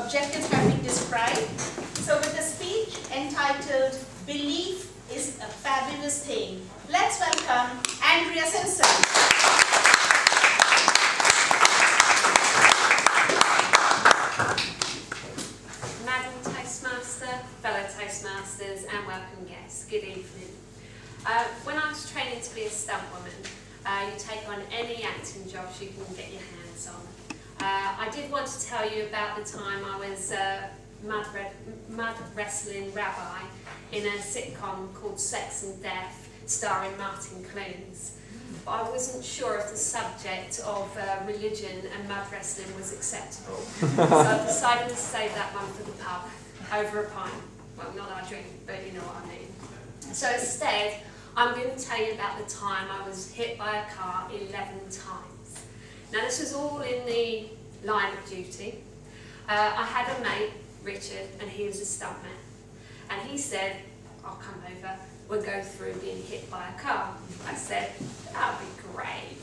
objectives have been described. So with the speech entitled Belief is a Fabulous Thing, let's welcome Andrea Simpson. Madam Toastmaster, fellow Toastmasters and welcome guests, good evening. When I was training to be a stunt woman, you take on any acting jobs you can get your hands on. I did want to tell you about the time I was mud wrestling rabbi in a sitcom called Sex and Death, starring Martin Clunes. But I wasn't sure if the subject of religion and mud wrestling was acceptable. So I decided to save that one for the pub, over a pint. Well, not our drink, but you know what I mean. So instead, I'm going to tell you about the time I was hit by a car 11 times. Now this was all in the line of duty. I had a mate, Richard, and he was a stuntman. And he said, I'll come over, we'll go through being hit by a car. I said, that'll be great.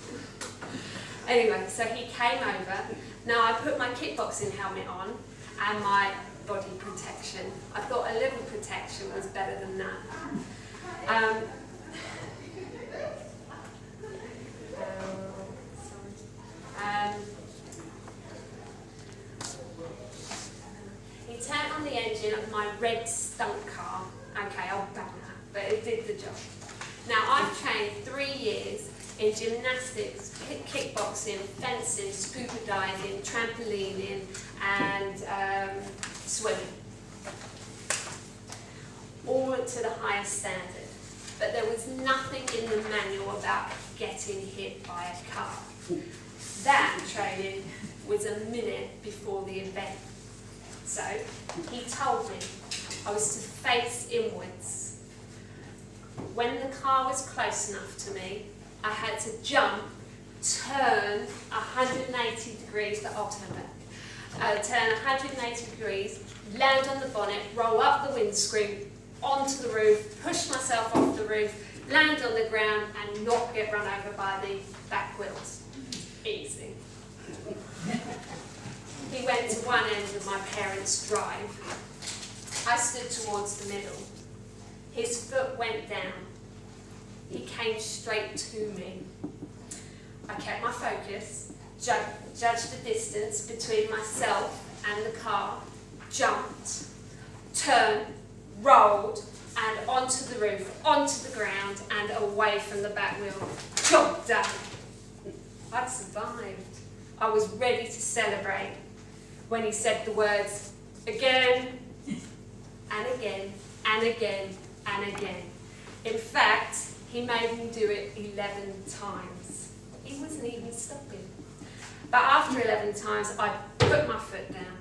Anyway, so he came over. Now I put my kickboxing helmet on and my body protection. I thought a little protection was better than that. He turned on the engine of my red stunt car. Okay, I'll back that, but it did the job. Now, I've trained 3 years in gymnastics, kickboxing, fencing, scuba diving, trampolining, and swimming. All to the highest standard. But there was nothing in the manual about getting hit by a car. That training was a minute before the event. So he told me I was to face inwards. When the car was close enough to me, I had to jump, turn 180 degrees, the ultimate. Turn 180 degrees, land on the bonnet, roll up the windscreen, onto the roof, push myself off the roof, land on the ground and not get run over by the back wheels. Easy. He went to one end of my parents' drive. I stood towards the middle. His foot went down. He came straight to me. I kept my focus, judged the distance between myself and the car, jumped, turned, rolled, and onto the roof, onto the ground, and away from the back wheel. Job done. I'd survived. I was ready to celebrate when he said the words, again, and again, and again, and again. In fact, he made me do it 11 times. He wasn't even stopping. But after 11 times, I put my foot down.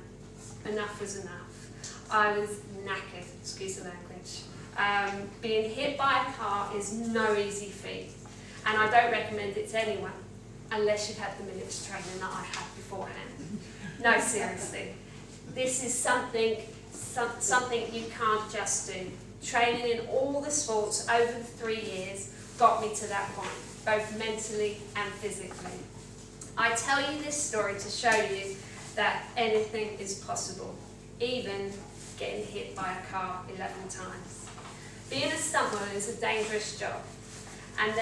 Enough was enough. I was knackered, excuse the language. Being hit by a car is no easy feat, and I don't recommend it to anyone unless you've had the military training that I had beforehand. No, seriously. This is something you can't just do. Training in all the sports over the 3 years got me to that point, both mentally and physically. I tell you this story to show you that anything is possible, even getting hit by a car 11 times. Being a stuntwoman is a dangerous job, and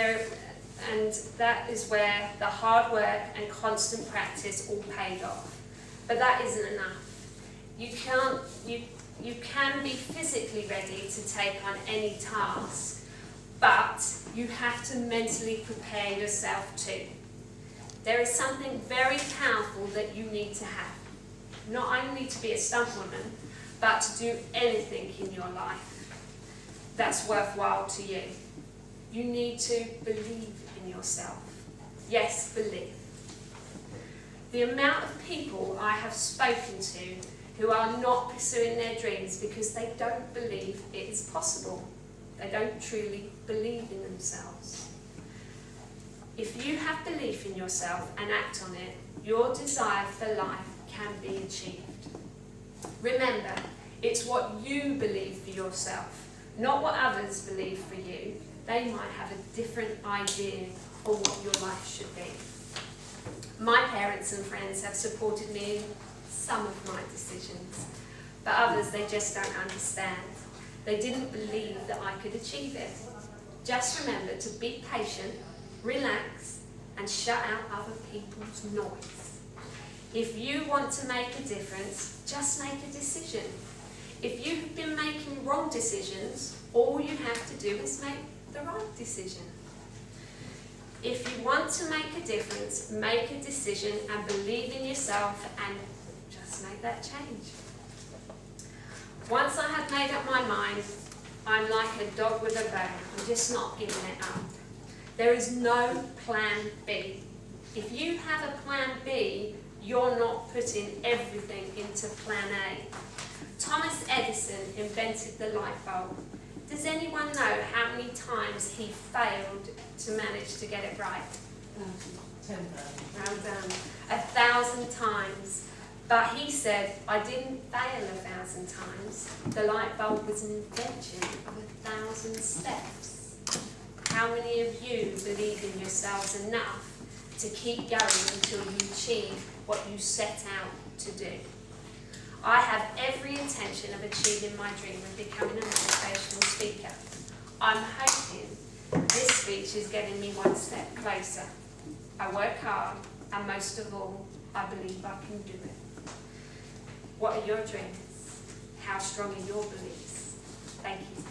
that is where the hard work and constant practice all paid off. But that isn't enough. You can be physically ready to take on any task, but you have to mentally prepare yourself too. There is something very powerful that you need to have. Not only to be a stunt woman, but to do anything in your life that's worthwhile to you. You need to believe in yourself. Yes, believe. The amount of people I have spoken to who are not pursuing their dreams because they don't believe it is possible. They don't truly believe in themselves. If you have belief in yourself and act on it, your desire for life can be achieved. Remember, it's what you believe for yourself, not what others believe for you. They might have a different idea of what your life should be. My parents and friends have supported me some of my decisions, but others they just don't understand. They didn't believe that I could achieve it. Just remember to be patient, relax, and shut out other people's noise. If you want to make a difference, just make a decision. If you've been making wrong decisions, all you have to do is make the right decision. If you want to make a difference, make a decision and believe in yourself and just make that change. Once I had made up my mind, I'm like a dog with a bone. I'm just not giving it up. There is no plan B. If you have a plan B, you're not putting everything into plan A. Thomas Edison invented the light bulb. Does anyone know how many times he failed to manage to get it right? 10,000. Well done. 1,000 times. But he said, I didn't fail 1,000 times. The light bulb was an invention of 1,000 steps. How many of you believe in yourselves enough to keep going until you achieve what you set out to do? I have every intention of achieving my dream of becoming a motivational speaker. I'm hoping this speech is getting me one step closer. I work hard, and most of all, I believe I can do it. What are your dreams? How strong are your beliefs? Thank you.